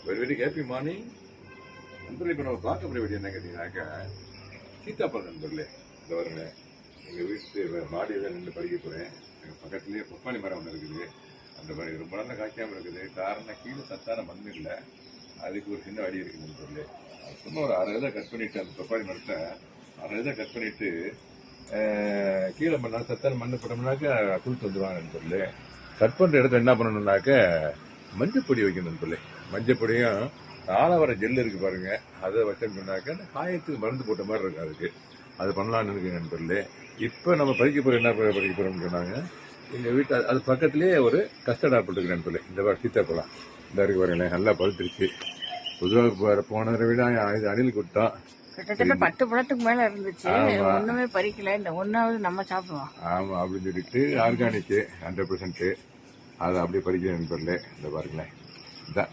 Very very happy morning நண்பர்களே. இப்போ நம்ம பார்க்க போகிற வீடியோ என்ன கேட்டீங்கன்னாக்கா, சீத்தாப்பழம் நண்பர்களே. இந்த வருங்க எங்கள் வீட்டு மாடியில் நின்று பறிக்க போகிறேன். எங்கள் பக்கத்துலேயே பப்பாளி மரம் ஒன்று இருக்குது. அந்த மாதிரி ரொம்ப நாள் காய்க்காமல் இருக்குது. காரணம் கீழே சத்தான மண் இல்லை, அதுக்கு ஒரு சின்ன அடி இருக்குது நண்பர்களே. சும்மா ஒரு 6 இதை கட் பண்ணிவிட்டு, அந்த பப்பாளி மரத்தை 6 இதை கட் பண்ணிவிட்டு கீழே மண்ணால் சத்தான மண் போட்டோம்னாக்கா குளித்து வந்துடுவாங்க நண்பர்களே. கட் பண்ணுற இடத்துல என்ன பண்ணணும்னாக்க மஞ்சள் பொடி வைக்கணும் நண்பர்களே. மஞ்சள் பொடியும் ஆலவர ஜெல் இருக்கு பாருங்க, அதை வச்சோம்னாக்க அந்த காயத்துக்கு மருந்து போட்ட மாதிரி இருக்கும். அதுக்கு அது பண்ணலான்னு இருக்கு நண்பர்களே. இப்போ நம்ம பறிக்க போகிற என்ன பறிக்க போகிறோம்னு சொன்னாங்க. எங்கள் வீட்டு அது பக்கத்துலேயே ஒரு கஸ்டர்ட் ஆப்பிள் இருக்கு நண்பர்களே. இந்த மாதிரி சீத்தாப்பழம் இந்த இருக்கு பாருங்களேன், நல்லா பழுத்துருச்சு. பொதுவாக போனதை விட இது அணில் கூட்டம் கிட்டத்தட்ட 10 பழத்துக்கு மேல இருந்துச்சு. ஒண்ணுமே பறிக்கல, இந்த ஒன்னாவது நம்ம சாப்பிடுவோம். ஆமா அப்படின்னு சொல்லிட்டு ஆர்கானிக் 100% அதை அப்படியே பறிக்க நண்பர்களே. இந்த பாருங்களேன், இதான்